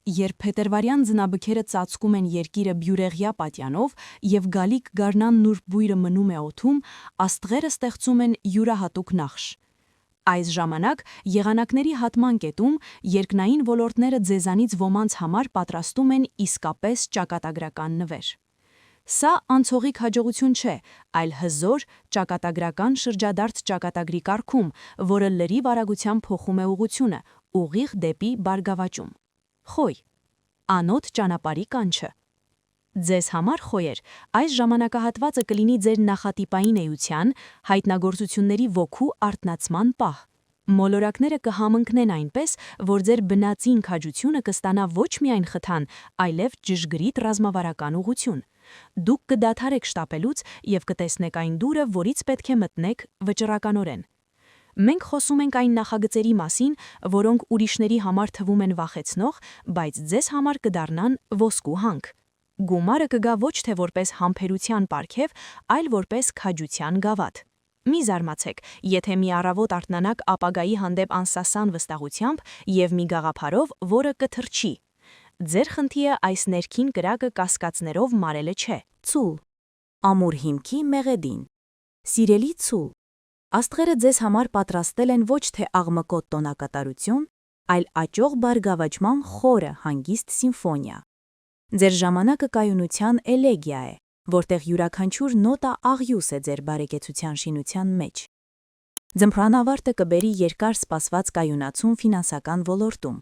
երբ փետրվարյան ձնաբքերը ծածկում են երկիրը բյուրեղյա պատյանով եւ գալիք գարնան նուրբ բույրը մնում է օդում, աստղերը ստեղծում են յուրահատուկ նախշ։ Այս ժամանակ եղանակների հատման կետում երկնային ոլորտները ձեզանից ոմանց համար պատրաստում են իսկապես ճակատագրական նվեր։ Սա անցողիկ հաջողություն չէ, այլ հզոր ճակատագրական շրջադարձ ճակատագրի կարգում, որը լրիվ արագությամբ փոխում է ուղղությունը, ուղիղ դեպի բարգավաճում։ Խոյ, անոտ ճանապարհի կանչը։ Ձեզ համար խոյեր, այս ժամանակահատվածը կլինի ձեր նախատիպային էության, հայտնագործությունների ոգու արթնացման պահ։ Մոլորակները կհամընկնեն այնպես, որ ձեր բնածին քաջությունը կստանա ոչ միայն խթան, այլև ճշգրիտ ռազմավարական ուղղություն։ Դուք կդադարեք շտապելուց եւ կտեսնեք այն դուրը, որից պետք է մտնեք վճռականորեն։ Մենք խոսում ենք այն նախագծերի մասին, որոնք ուրիշների համար թվում են վախեցնող, բայց ձեզ համար կդառնան ոսկու հանք։ Գումարը կգա ոչ թե որպես համբերության պարգև, այլ որպես քաջության գավաթ։ Մի զարմացեք, եթե մի առավոտ արթնանաք ապագայի հանդեպ անսասան վստահությամբ եւ մի գաղափարով, որը կթրջի։ Ձեր խնդիրը այս ներքին կրակը կասկածներով մարելը չէ։ Ցուլ։ Ամուր հիմքի մեղեդին։ Սիրելի ցուլ։ Աստղերը ձեզ համար պատրաստել են ոչ թե աղմկոտ տոնակատարություն, այլ աճող բարգավաճման խորը հանգիստ սիմֆոնիա։ Ձեր ժամանակը կայունության էլեգիա է, որտեղ յուրաքանչյուր նոտա աղյուս է ձեր բարեկեցության շինության մեջ։ Ձմռանավարտը կբերի երկար սպասված կայունացում ֆինանսական ոլորտում։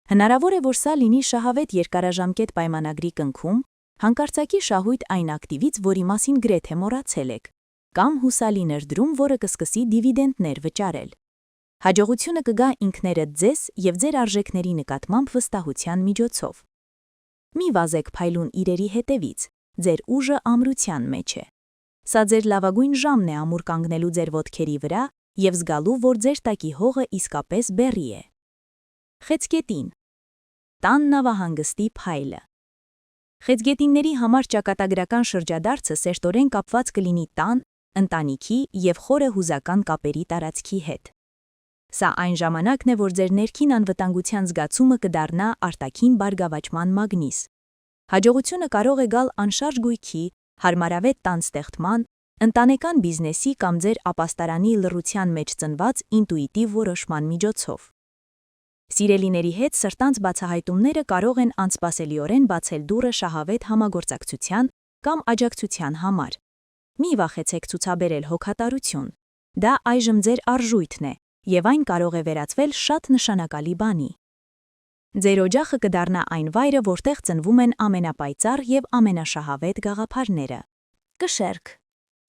Հնարավոր է, որ սա լինի շահավետ երկարաժամկետ պայմանագրի կնքում, հանկարծակի շահույթ այն ակտիվից, որի մասին գրեթե մոռացել եք, կամ հուսալի ներդրում, որը կսկսի դիվիդենտներ վճարել։ Հաջողությունը կգա ինքներդ ձեզ եւ ձեր արժեքների նկատմամբ վստահության միջոցով։ Մի վազեք փայլուն իրերի հետևից, ձեր ուժը ամրության մեջ է։ Սա ձեր լավագույն ժամն է ամուր կանգնելու ձեր ոտքերի վրա եւ զգալու, որ ձեր տակի հողը իսկապես բեռի է։ Խեցգետին։ Տան նավահանգստի փայլը։ Խեցգետինների համար ճակատագրական շրջադարձը սերտորեն կապված կլինի տան, ընտանիքի եւ խորը հուզական կապերի տարածքի հետ։ Սա այն ժամանակն է, որ ձեր ներքին անվտանգության զգացումը կդառնա արտաքին բարգավաճման մագնիս։ Հաջողությունը կարող է գալ անշարժ գույքի, հարմարավետ տան ստեղծման, ընտանեկան բիզնեսի կամ ձեր ապաստարանի լռության մեջ ծնված ինտուիտիվ որոշման միջոցով։ Սիրելիների հետ սրտանց բացահայտումները կարող են անսպասելիորեն բացել դուռը շահավետ համագործակցության կամ աջակցության համար։ Մի վախեցեք ցուցաբերել հոգատարություն։ Դա այժմ ձեր արժույթն է, եւ այն կարող է վերածվել շատ նշանակալի բանի։ Ձեր օջախը կդառնա այն վայրը, որտեղ ծնվում են ամենապայծառ եւ ամենաշահավետ գաղափարները։ Կշերք։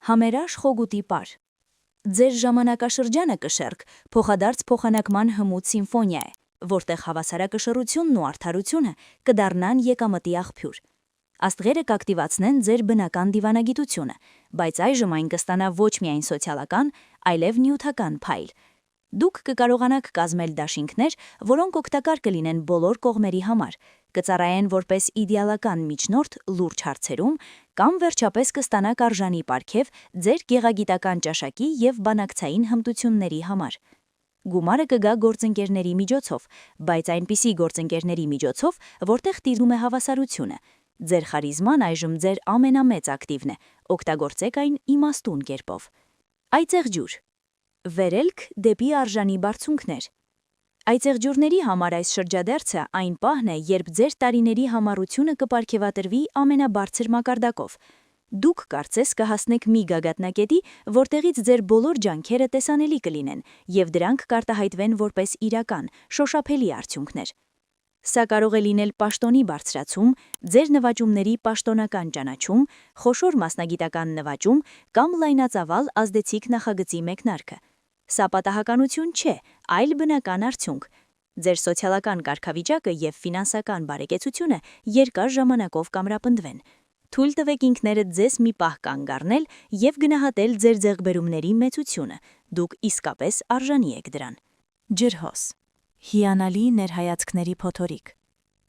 Համերաշ խոգուտի պար։ Ձեր ժամանակաշրջանը կշերք փոխադարձ փոխանակման հմուտ սիմֆոնիա է, որտեղ հավասարակշռությունն ու արդարությունը կդառնան եկամտի աղբյուր։ Աստղերը կակտիվացնեն ձեր բնական դիվանագիտությունը, բայց այժմ այն կստանա ոչ միայն սոցիալական, այլև նյութական փայլ։ Դուք կկարողանաք կազմել դաշինքներ, որոնք օգտակար կլինեն բոլոր կողմերի համար, կծառայեն որպես իդեալական միջնորդ լուրջ հարցերում կամ վերջապես կստանաք արժանի պարգև ձեր գեղագիտական ճաշակի եւ բանակցային հմտությունների համար։ Գումարը կգա գործընկերների միջոցով, բայց այնպիսի գործընկերների միջոցով, որտեղ տիրում է հավասարությունը։ Ձեր խարիզման այժմ ձեր ամենամեծ ակտիվն է, օգտագործեք այն իմաստուն կերպով։ Այծեղջյուր։ Վերելք դեպի արժանի բարձունքներ։ Այծեղջյուրների համար այս շրջադարձը այն պահն է, երբ ձեր տարիների համառությունը կպարգևատրվի ամենաբարձր մակարդակով։ Դուք կարծես կհասնեք մի գագաթնակետի, որտեղից ձեր բոլոր ջանքերը տեսանելի կլինեն, եւ դրանք կարտահայտվեն որպես իրական, շոշափելի արդյունքներ։ Սա կարող է լինել պաշտոնի բարձրացում, ձեր նվաճումների պաշտոնական ճանաչում, խոշոր մասնագիտական նվաճում կամ լայնածավալ ազդեցիկ նախագծի մեկնարկը։ Սա պատահականություն չէ, այլ բնական արդյունք։ Ձեր սոցիալական կարգավիճակը եւ ֆինանսական բարեկեցությունը երկար ժամանակով կամրապնդվեն։ Թույլ տվեք ինքներդ ձեզ մի պահ կանգ առնել եւ գնահատել ձեր ձեռքբերումների մեծությունը։ Դուք իսկապես արժանի եք դրան։ Ջրհոս։ Հիանալի ներհայացքների փոթորիկ։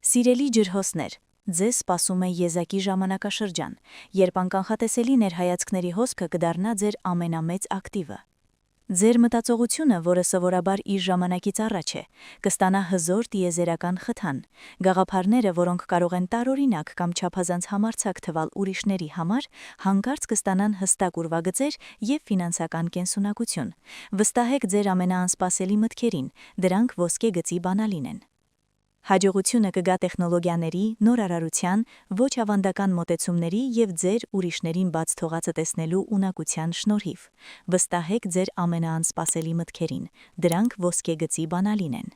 Սիրելի ջրհոսներ, ձեզ սպասում է եզակի ժամանակաշրջան, երբ անկանխատեսելի ներհայացքների հոսքը կդառնա ձեր ամենամեծ ակտիվը։ Ձեր մտածողությունը, որը սովորաբար իր ժամանակից առաջ է, կստանա հզոր տիեզերական խթան։ Գաղափարները, որոնք կարող են տարօրինակ կամ չափազանց համարձակ թվալ ուրիշների համար, հանկարծ կստանան հստակ ուրվագծեր և ֆինանսական կենսունակություն։ Վստահեք ձեր ամենաանսպասելի մտքերին, դրանք ոսկե գծի բանալին են։ Հաջողությունը կգա տեխնոլոգիաների, նոր արարության, ոչ ավանդական մոտեցումների և ձեր ուրիշներին բաց թողածը տեսնելու ունակության շնորհիվ։ Վստահեք ձեր ամենաանսպասելի մտքերին, դրանք ոսկե գծի բանալին են։